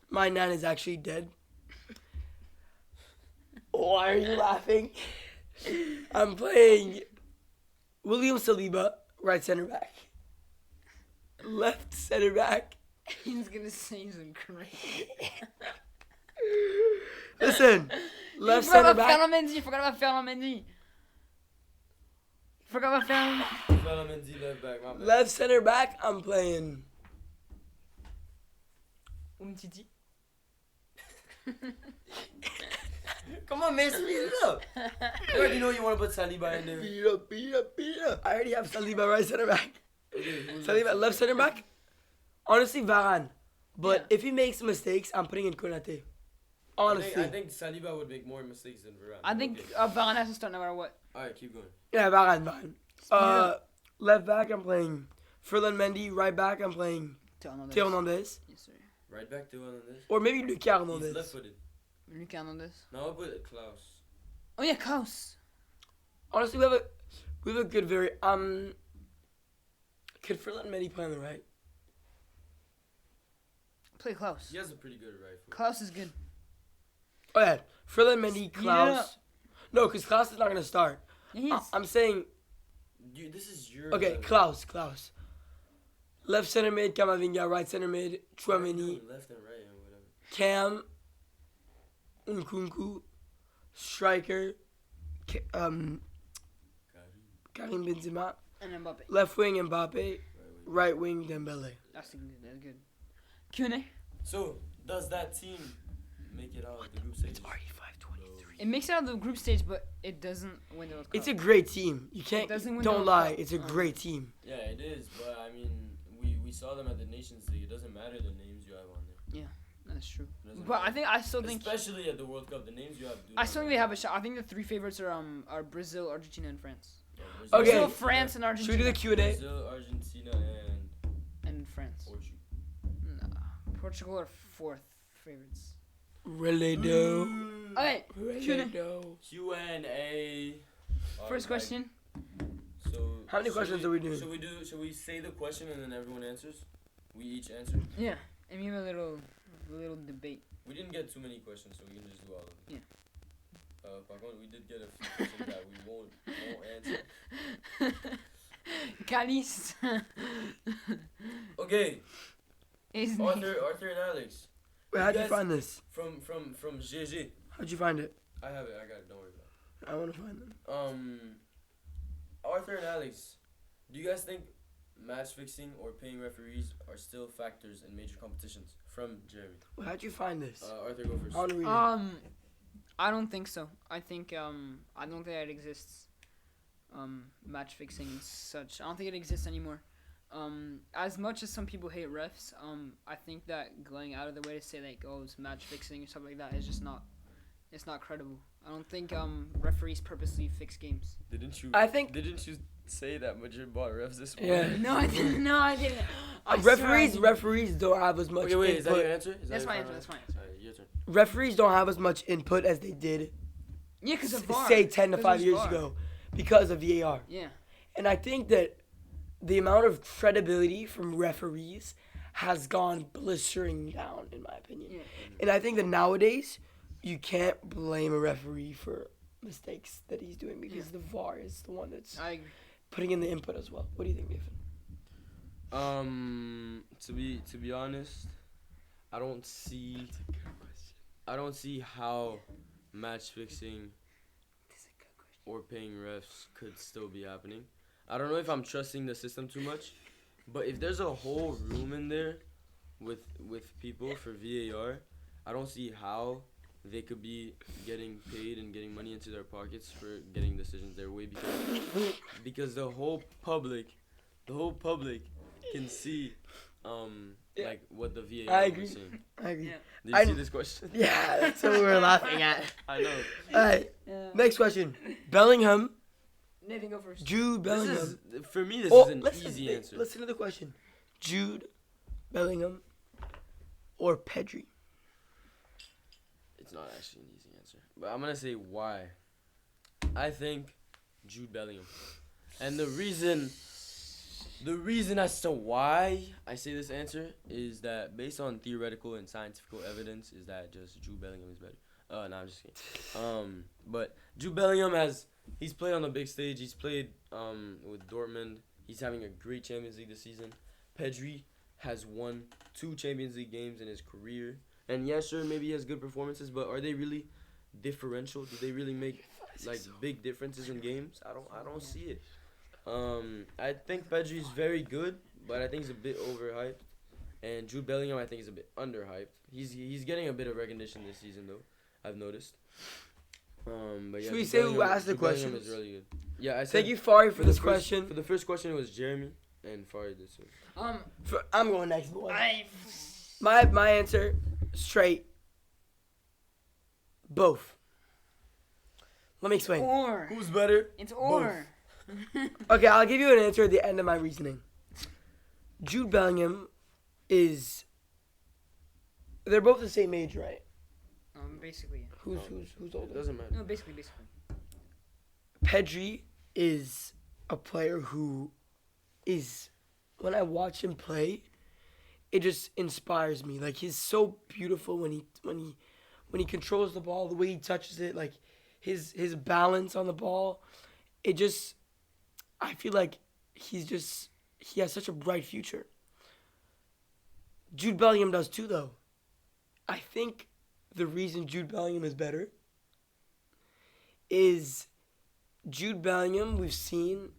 S1: My nan is actually dead. Why are you laughing? I'm playing William Saliba, right center back. Left center back.
S3: He's gonna say some crazy.
S1: Listen, Left
S3: You forgot
S1: center
S3: about
S1: back.
S3: Mendy. Forgot about Mendy. Forgot about Mendy.
S2: Fella Mendy left back. My bad.
S1: Left center back. I'm playing.
S3: Umtiti.
S2: Come on, man, speed it up. I already know you want to put Saliba in there.
S1: Beat up. I already have Saliba right center back.
S2: Okay, who's
S1: Saliba left center back. Honestly, Varane. But
S3: Yeah.
S1: if he makes mistakes, I'm putting in QNA. Honestly.
S2: I think Saliba would make more mistakes than Varane.
S3: I think
S2: Okay.
S3: Varane has to start no matter what.
S2: Alright, keep going.
S1: Yeah, Varane.
S3: up.
S1: Left back, I'm playing Ferland Mendy. Right back, I'm playing Theo Hernandez.
S3: Yes, sir.
S2: Right back to one on this.
S1: Or maybe Lucas
S2: He's
S1: Hernandez.
S2: left-footed.
S3: Luka Hernandez.
S2: Now I'll put Klaus.
S3: Oh yeah, Klaus.
S1: Honestly, we have a good could Ferland Mendy play on the right?
S3: Play Klaus.
S2: He has a pretty good right foot.
S3: Klaus is good.
S1: Oh yeah, Ferland Mendy, Klaus.
S3: Yeah.
S1: No, because Klaus is not gonna start.
S3: Yeah, he is.
S1: I'm saying
S2: This is your.
S1: okay, Klaus. Left center mid, Camavinga. Right center mid, Chouameni.
S2: Left and right and whatever.
S1: Cam, Nkunku, striker, Karim Benzema,
S3: And Mbappe.
S1: left wing Mbappe, right wing Dembele.
S3: That's good. That's good. QNA.
S2: So, does that team make it out of the group stage?
S1: It's already 5:23.
S3: It makes it out of the group stage, but it doesn't win the World Cup.
S1: It's a great team. You can't.
S3: doesn't win the
S1: Don't
S3: World
S1: lie.
S3: Cup.
S1: It's a great team.
S2: Yeah, it is, but I mean, we saw them at the Nations League. It doesn't matter the names you have on there.
S3: That's true.
S2: It doesn't
S3: But
S2: matter.
S3: I still think
S2: Especially at the World Cup, the names you have. Do
S3: I
S2: not
S3: still think they have a shot. I think the three favorites are Brazil, Argentina, and France.
S2: matter.
S1: Okay.
S3: Brazil, France, and
S1: Should we do
S3: Argentina.
S1: the Q&A?
S2: Brazil, Argentina, and
S3: And France.
S2: Portugal.
S3: Nah. Portugal are fourth favorites.
S1: Really do.
S3: Okay.
S1: Really
S3: Q&A.
S1: do.
S2: Q&A.
S3: First question.
S2: So
S1: How many questions are we doing?
S2: Should we say the question and then everyone answers? We each answer.
S3: Yeah. And we have a little debate.
S2: We didn't get too many questions, so we can just do all of them.
S3: Yeah.
S2: Par contre, we did get a few questions that we won't answer.
S3: Calice.
S2: Okay,
S3: Is
S2: Arthur and Alex
S1: Wait, how'd you
S2: guys-
S1: find this?
S2: from GG.
S1: How'd you find it?
S2: I have it. I got it. Don't worry about
S1: I want to find them.
S2: it. Arthur and Alex, do you guys think match fixing or paying referees are still factors in major competitions? From Jeremy.
S1: Wait, how'd you find this?
S2: Arthur, go first.
S1: I want to read it.
S3: I don't think so. I think I don't think that exists. Match fixing and such. I don't think it exists anymore. As much as some people hate refs, I think that going out of the way to say like, oh, it's match fixing or stuff like that is just not. It's not credible. I don't think referees purposely fix games.
S2: Didn't you?
S1: I think
S2: Didn't you say that Madrid bought refs this
S1: Yeah.
S2: morning?
S3: No, I didn't. No, I didn't. I swear I didn't.
S1: referees don't have as much
S2: Okay, wait. Is that
S1: input.
S2: your answer? Is
S3: That's
S2: that
S3: my
S2: your
S3: answer.
S2: final
S3: That's my answer.
S2: Alright, your turn.
S1: Referees don't have as much input as they did,
S3: Yeah, because of VAR.
S1: say 10 to
S3: 'Cause
S1: 5
S3: there's
S1: years
S3: VAR.
S1: ago, because of VAR.
S3: Yeah.
S1: And I think that the amount of credibility from referees has gone blistering down, in my opinion.
S3: Yeah.
S1: And I think that nowadays, you can't blame a referee for mistakes that he's doing because the VAR is the one that's
S3: I agree.
S1: putting in the input as well. What do you think, Nathan?
S2: To be honest, I don't see how match fixing or paying refs could still be happening. I don't know if I'm trusting the system too much, but if there's a whole room in there with people for VAR, I don't see how they could be getting paid and getting money into their pockets for getting decisions their way because the whole public can see like what the VAR
S1: I
S2: is
S1: agree.
S2: saying.
S1: I agree.
S3: Yeah.
S2: Did you see this question?
S1: Yeah, that's what we were laughing at.
S2: I know.
S1: Alright, next question. Bellingham,
S3: Nathan, go first.
S1: Jude Bellingham.
S2: This is, for me, this
S1: Oh,
S2: is an easy answer.
S1: Listen to the question. Jude Bellingham or Pedri?
S2: It's not actually an easy answer, but I'm gonna say why. I think Jude Bellingham, and the reason as to why I say this answer is that based on theoretical and scientific evidence, is that just Jude Bellingham is better. No, I'm just kidding. But Jude Bellingham he's played on the big stage. He's played with Dortmund. He's having a great Champions League this season. Pedri has won 2 Champions League games in his career. And yeah, sure, maybe he has good performances, but are they really differential? Do they really make like big differences in games? I don't see it. I think Pedri's very good, but I think he's a bit overhyped. And Jude Bellingham, I think, is a bit underhyped. He's getting a bit of recognition this season, though. I've noticed. But yeah,
S1: Should we
S2: Jude
S1: say who
S2: Bellingham-
S1: asked the
S2: Jude Bellingham
S1: questions?
S2: is really good. Yeah, I said
S1: Thank you, Fari, for
S2: the
S1: this
S2: first-
S1: question.
S2: For the first question, it was Jeremy and Farid this one.
S1: I'm going next, boy. My answer, straight. Both. Let me explain.
S3: Or.
S2: Who's better?
S3: It's or.
S1: Okay, I'll give you an answer at the end of my reasoning. Jude Bellingham is. They're both the same age, right?
S3: Basically.
S1: Who's
S2: It
S1: older?
S2: doesn't matter.
S3: No, basically.
S1: Pedri is a player who is, when I watch him play, it just inspires me. Like, he's so beautiful when he controls the ball, the way he touches it, like his balance on the ball. It just, I feel like he has such a bright future. Jude Bellingham does too, though. I think the reason Jude Bellingham is better is Jude Bellingham, we've seen,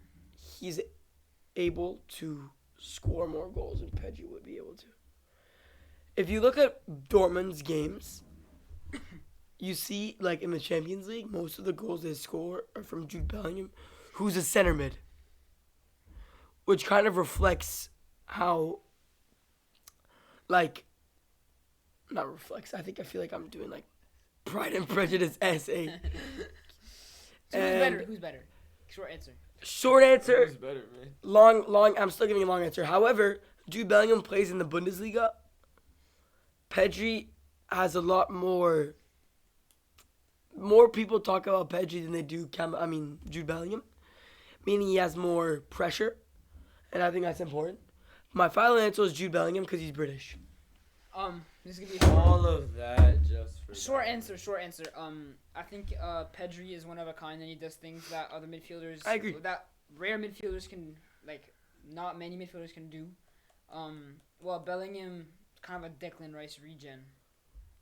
S1: he's able to score more goals than Pedri would be able to. If you look at Dortmund's games, you see, like in the Champions League, most of the goals they score are from Jude Bellingham, who's a center mid, which kind of reflects how, like, not reflects. I feel like I'm doing like Pride and Prejudice essay.
S3: So who's better? Short answer.
S1: Short answer.
S2: Who's better, man?
S1: Long. I'm still giving a long answer. However, Jude Bellingham plays in the Bundesliga. Pedri has a lot more. More people talk about Pedri than they do Jude Bellingham, meaning he has more pressure, and I think that's important. My final answer is Jude Bellingham because he's British.
S3: This is gonna be
S2: All of that just for
S3: short
S2: that.
S3: answer. I think Pedri is one of a kind, and he does things that other midfielders.
S1: I agree.
S3: That rare midfielders can, like, not many midfielders can do. Well, Bellingham, kind of a Declan Rice regen.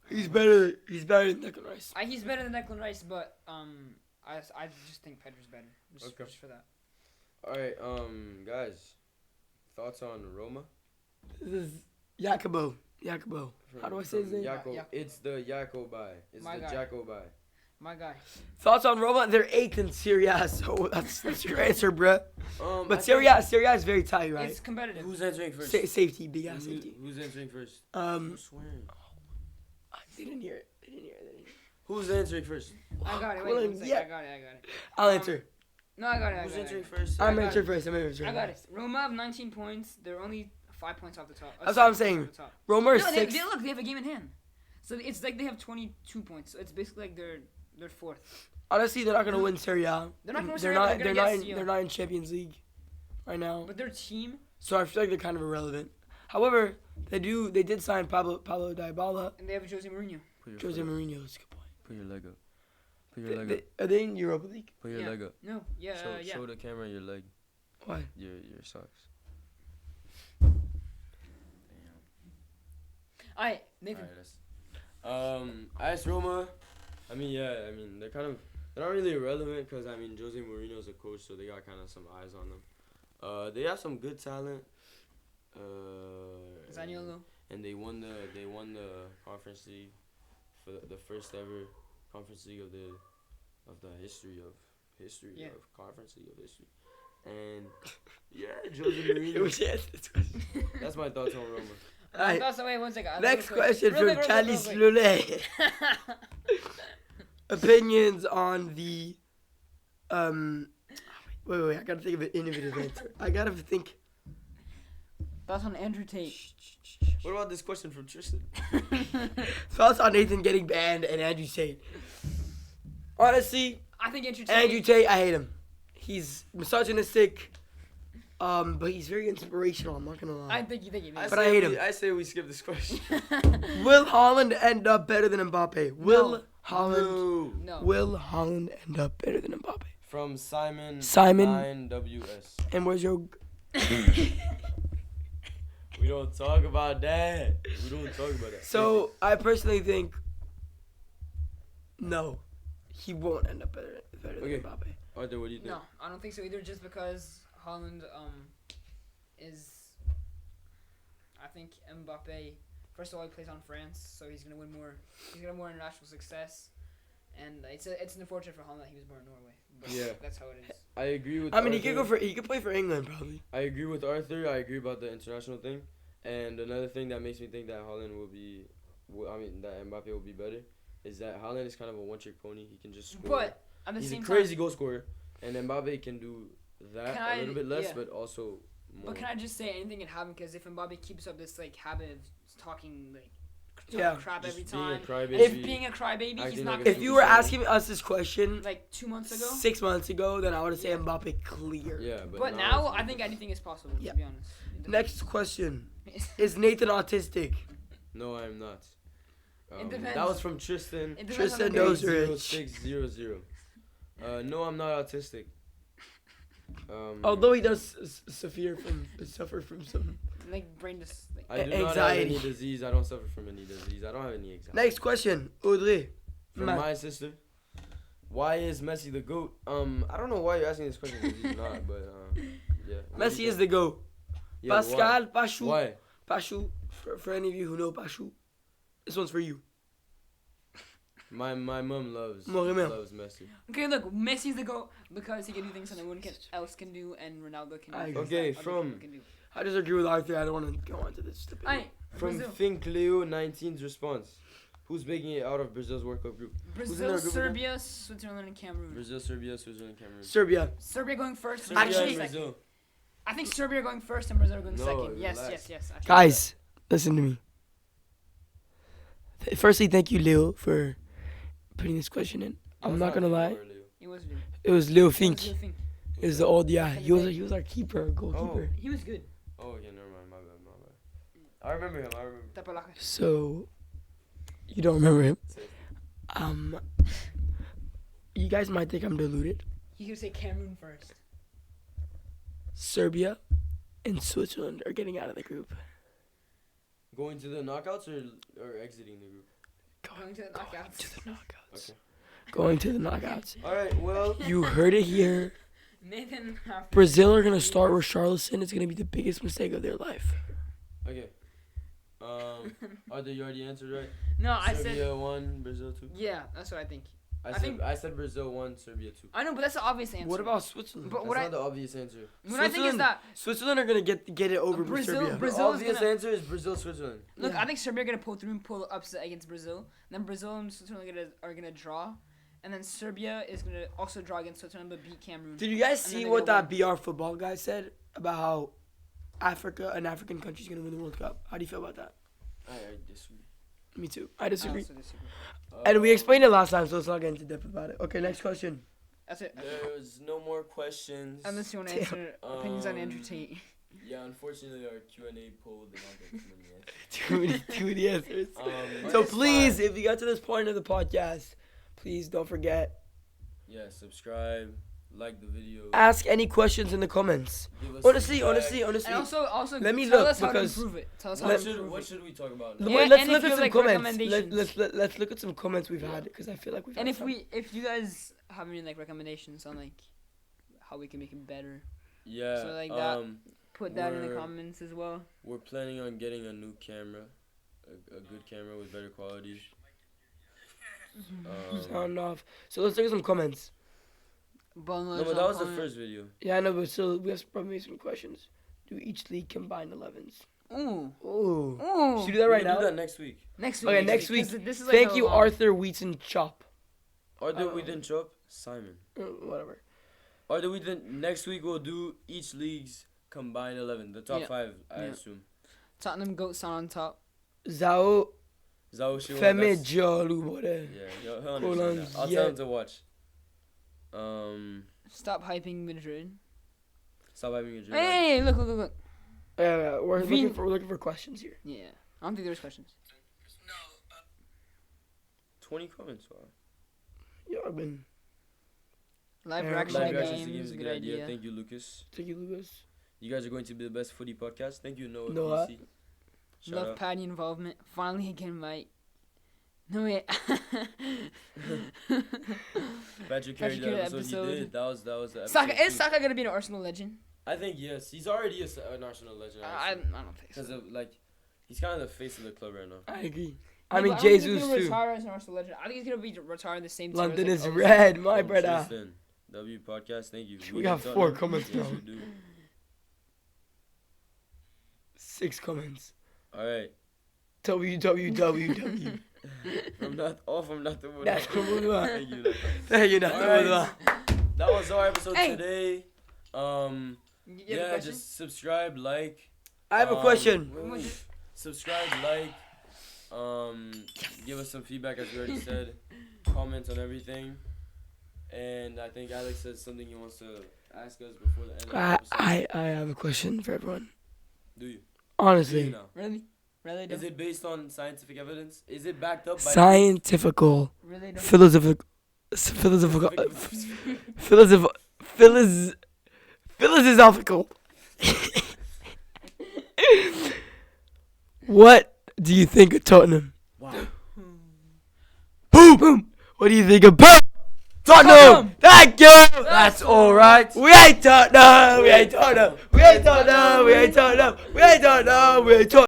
S1: He's better. He's better than Declan Rice.
S3: He's better than Declan Rice, but I just think Pedri's better. Just for that.
S2: All right, guys, thoughts on Roma?
S1: This is Jacobo. How do I say his name?
S2: Jacob. It's the Jacobi. It's
S3: My
S2: the
S3: guy.
S2: Jacobi.
S3: My guy.
S1: Thoughts on Roma? They're 8th in Serie A, so that's your answer, bruh.
S2: I
S1: But Serie A is very tight, right?
S3: It's competitive.
S2: Who's answering first?
S1: Safety, big ass safety.
S2: Who's answering first?
S1: Um,
S2: I'm swearing.
S1: They didn't hear it.
S2: Who's answering first?
S3: I got it.
S1: Well,
S3: Wait, one second.
S1: yeah.
S3: I got it.
S1: I'll answer.
S3: No, I got it.
S2: Who's
S3: I got
S2: answering
S3: it.
S2: first?
S1: I'm
S3: got
S1: answering
S3: it.
S1: first.
S3: I got it. Roma have 19 points. They're only 5 points off the top.
S1: That's what I'm saying. Roma is
S3: No,
S1: 6th.
S3: they have a game in hand. So it's like they have 22 points. So it's basically like they're fourth.
S1: Honestly, they're not gonna win Serie A.
S3: They're not gonna win
S1: They're
S3: Serie A,
S1: not.
S3: but they're
S1: They're
S3: gonna
S1: not.
S3: get
S1: In,
S3: CO.
S1: they're not in Champions League right now.
S3: But their team.
S1: So I feel like they're kind of irrelevant. However, they did sign Pablo Dybala.
S3: And they have Jose Mourinho.
S1: Jose Mourinho is a good point.
S2: Put your leg up. Put your leg up.
S1: Are they in Europa League?
S2: Put your
S3: Yeah.
S2: leg up.
S3: No. Yeah. Yeah.
S2: Show the camera your leg.
S1: Why?
S2: Your socks.
S3: Alright, Nathan.
S2: AS Roma. They're not really irrelevant because Jose Mourinho's a coach, so they got kind of some eyes on them. They have some good talent.
S3: Zaniolo.
S2: And they won the Conference League for the first ever Conference League of the history of Conference League of history. And Jose Mourinho. That's my thoughts on Roma.
S1: Alright.
S3: Wait, 1 second.
S1: Next question
S3: Real
S1: from
S3: quick.
S1: Charles Lule. Opinions on the wait, I gotta think of an innovative answer. I gotta think.
S3: Thoughts on Andrew Tate.
S2: What about this question from Tristan?
S1: Thoughts on Nathan getting banned and Andrew Tate. Honestly,
S3: I think Andrew Tate.
S1: Andrew Tate, I hate him. He's misogynistic, but he's very inspirational. I'm not gonna lie.
S3: I think you.
S1: But I hate him.
S2: I say we skip this question.
S1: Will Haaland end up better than Mbappe? Will Haaland?
S3: No.
S1: Will Haaland end up better than Mbappe?
S2: From Simon.
S1: Simon.
S2: 9WS.
S1: And where's your?
S2: We don't talk about that.
S1: So I personally think No, he won't end up better
S2: Okay.
S1: than Mbappe.
S2: Arthur, what do you think?
S3: No, I don't think so either. Just because Holland is, I think Mbappe. First of all, he plays on France, so he's gonna win more. He's gonna have more international success, and it's unfortunate for Holland that he was born in Norway. But
S2: Yeah.
S3: that's how it is.
S2: I agree with.
S1: I mean,
S2: Arthur.
S1: he could play for England probably.
S2: I agree with Arthur. I agree about the international thing, and another thing that makes me think that Holland will be, that Mbappe will be better, is that Holland is kind of a one-trick pony. He can just score.
S3: But at the
S2: He's
S3: same
S2: a crazy
S3: time,
S2: goal scorer, and Mbappe can do that
S3: Can
S2: a
S3: I-
S2: little bit less,
S3: yeah.
S2: but also more.
S3: but can I just say anything can happen? Because if Mbappe keeps up this like habit of talking like
S1: Yeah.
S3: crap
S2: Just
S3: every
S2: being a
S3: time,
S2: crybaby.
S3: if being a crybaby, he's
S2: acting
S3: not
S2: like a
S3: gonna.
S1: If you were
S2: superstar.
S1: asking us this question
S3: like 2 months ago.
S1: 6 months ago, then I would have said
S3: Yeah.
S1: Mbappe clear.
S2: Yeah,
S3: But now I think anything is possible.
S1: Yeah.
S3: To be honest.
S1: Next question: Is Nathan autistic?
S2: No, I'm not.
S3: depends.
S2: That was from Tristan.
S3: It depends
S1: Tristan
S3: on the
S1: knows
S3: grades.
S1: Rich.
S2: 0600. No, I'm not autistic.
S1: Although he does suffer from some.
S3: Like brain just like.
S2: I do not
S1: anxiety.
S2: have any disease. I don't suffer from any disease. I don't have any anxiety.
S1: Next question, Audrey.
S2: From
S1: Ma-
S2: my sister. Why is Messi the GOAT? I don't know why you're asking this question. 'Cause he's not, but yeah. What do
S1: Messi
S2: you
S1: is
S2: think?
S1: the GOAT.
S2: Yeah,
S1: Pascal, Pachou.
S2: Why?
S1: Pachou. For any of you who know Pachou, this one's for you.
S2: My mom loves
S1: Morimel.
S2: Messi.
S3: Okay, look, Messi's the GOAT because he can do things that no one else can do, and Ronaldo can do.
S1: I
S3: things
S1: agree.
S2: Okay,
S3: that other
S2: from-
S3: people can do.
S1: I disagree with Arthur. I don't want to go on to this debate.
S3: Aye,
S2: From
S3: Brazil.
S2: Think Leo 19's response. Who's making it out of Brazil's World Cup group? in
S3: Brazil,
S2: their group again?
S3: Serbia, Switzerland, and Cameroon.
S2: Brazil, Serbia, Switzerland, Cameroon.
S1: Serbia.
S3: Serbia going first.
S2: Serbia
S1: Actually-
S2: and
S3: second.
S2: Brazil.
S3: I think Serbia going first and Brazil going
S2: No,
S3: second. Yes,
S2: relax.
S3: yes. Actually.
S1: Guys, listen to me. Firstly, thank you, Leo, for putting this question in. I'm not gonna lie.
S3: He was good.
S1: It was Leo
S3: He was
S1: Fink.
S3: good thing.
S1: It was the old yeah.
S3: Can
S1: He
S3: you
S1: was
S3: make-
S1: he was our keeper, goalkeeper.
S3: He was good.
S2: Oh, okay, never mind. My bad. I remember him.
S3: Tapalaka.
S1: So you don't remember him.
S2: Say it.
S1: You guys might think I'm deluded.
S3: He could say Cameroon first.
S1: Serbia and Switzerland are getting out of the group.
S2: Going to the knockouts or exiting the group?
S3: Going to the knockouts.
S1: To the knockouts.
S2: Okay.
S1: Going to the knockouts.
S2: All right. Well.
S1: You heard it here.
S3: Nathan.
S1: Brazil are gonna start with Charleston. It's gonna be the biggest mistake of their life.
S2: Okay. Arthur, you already answered right.
S3: No, I
S2: Serbia
S3: said.
S2: 1, Brazil 2.
S3: Yeah, that's what I think.
S2: I said Brazil 1, Serbia 2.
S3: I know, but that's the obvious answer.
S1: What about Switzerland?
S3: But
S2: That's
S3: what
S2: not the obvious answer.
S3: what I think is that
S1: Switzerland are gonna get it over
S3: Brazil-
S1: Serbia.
S3: Brazil-
S2: The
S3: is
S2: obvious
S3: gonna-
S2: answer is Brazil, Switzerland.
S3: look,
S1: Yeah.
S3: I think Serbia are gonna pull through and pull upset against Brazil. Then Brazil and Switzerland are gonna draw, and then Serbia is gonna also draw against Switzerland but beat Cameroon.
S1: Did you guys
S3: And
S1: see
S3: then
S1: what
S3: they're
S1: that BR football guy said about how an African country is gonna win the World Cup? How do you feel about that?
S2: I disagree.
S1: Me too. I
S3: I
S1: disagree.
S3: also disagree.
S1: And we explained it last time, so let's not get into depth about it. Okay, next question.
S3: That's it.
S2: There's no more questions.
S3: Unless you want to answer opinions on Andrew
S2: Um,
S3: Tate.
S2: Yeah, unfortunately, our Q&A poll did not get too many answers.
S1: Too many answers.
S2: But
S1: So
S2: it's
S1: please,
S2: fine.
S1: if you got to this point of the podcast, please don't forget,
S2: Yeah, subscribe, like the video.
S1: ask any questions in the comments.
S2: Give us
S1: Honestly,
S2: feedback.
S3: And also
S1: Let me
S3: tell
S1: look,
S3: us how to
S1: because-
S3: improve it. Tell us how
S2: What
S3: to
S2: should,
S3: improve
S2: what
S3: it.
S2: should we talk about?
S3: Yeah,
S1: Let's
S3: and
S1: look
S3: if you
S1: at some
S3: like
S1: comments.
S3: recommendations.
S1: Let's look at some comments we've had because I feel like we've.
S3: And
S1: had
S3: if you guys have any like recommendations on like how we can make it better,
S2: Yeah,
S3: So like that. put that in the
S2: We're-
S3: comments as well.
S2: we're planning on getting a new camera, a good camera with better quality.
S1: sound off. So let's look at some comments.
S2: No, but that was the first video.
S1: Yeah, I know, but still, we have to probably make some questions. Do each league combine 11s?
S3: Ooh.
S1: Ooh.
S3: Ooh.
S1: Should we do that right
S2: We'll
S1: now?
S2: do that next week.
S3: Next week.
S1: Okay, next week.
S3: 'cause This is like
S1: Thank
S3: a
S1: you,
S3: long-
S1: Arthur Wheaton Chop.
S2: Arthur, we didn't show up. Simon.
S1: Whatever.
S2: Arthur, we didn't. Next week we'll do each league's combined 11, the top
S3: Yeah.
S2: 5, I
S3: Yeah.
S2: assume.
S3: Tottenham goats on top.
S1: Zao
S2: Zao Shiwa,
S1: Feme
S2: that's-
S1: Jolu Bore.
S2: Yeah, he'll
S1: Hold
S2: understand
S1: on,
S2: that. I'll
S1: yeah.
S2: tell him to watch.
S3: Stop hyping Madrid.
S2: Stop having a dream.
S3: Hey, look.
S1: Yeah, we're
S3: Vin-
S1: looking for questions here.
S3: Yeah. I don't think there's questions.
S2: 20 comments. Wow.
S1: Yeah, I've been.
S3: Live
S1: Yeah,
S3: reaction
S2: Live
S3: to
S2: reactions to
S3: games,
S2: games is a good idea. Thank you, Lucas.
S1: Thank you, Lucas.
S2: You guys are going to be the best footy podcast. Thank you, Noah.
S1: Noah.
S2: PC. Shout
S3: Love
S2: out.
S3: Patty involvement. Finally, he can invite. No wait.
S2: Patrick carried
S3: Carey
S2: the episode.
S3: episode.
S2: He did. That was the episode.
S3: Saka, is
S2: too.
S3: Saka gonna be an Arsenal legend?
S2: I think yes. He's already an Arsenal legend.
S3: I don't think so.
S2: Because of like, he's kind of the face of the club right now.
S1: I agree.
S3: Yeah,
S1: I mean,
S3: but I don't think
S1: Jesus
S3: he's gonna
S1: too.
S3: retire as an Arsenal legend. I think he's gonna be retiring the same. tier as,
S1: London
S3: like,
S1: is
S3: Ozil.
S1: red, my
S2: From
S1: brother.
S2: Tristan, W podcast. Thank you.
S1: We got 4 comments
S2: Yes,
S1: now.
S2: we do.
S1: 6 comments.
S2: All right.
S1: www.
S2: From nothing.
S1: That's cool.
S2: Thank you. Nathan.
S1: Thank you, nothing.
S2: Alright. That was our episode
S3: Hey.
S2: today.
S3: You have a
S2: Yeah,
S3: question?
S2: just subscribe, like.
S1: I have a question.
S2: wait. Subscribe, like. Give us some feedback as we already said. Comment on everything. And I think Alex says something he wants to ask us before the end of the episode.
S1: I have a question for everyone.
S2: Do you? Do you
S1: Honestly,
S2: now?
S3: Really? Really?
S2: Is it based on scientific evidence? Is it backed up by
S1: scientifical,
S3: Really?
S1: philosophical, philosophical. What do you think of Tottenham?
S2: Wow.
S1: Boom, boom. What do you think of Tottenham? Thank you.
S2: That's alright.
S1: We ain't Tottenham. We ain't Tottenham. We ain't Tottenham. We ain't Tottenham. We ain't Tottenham. We ain't Tottenham.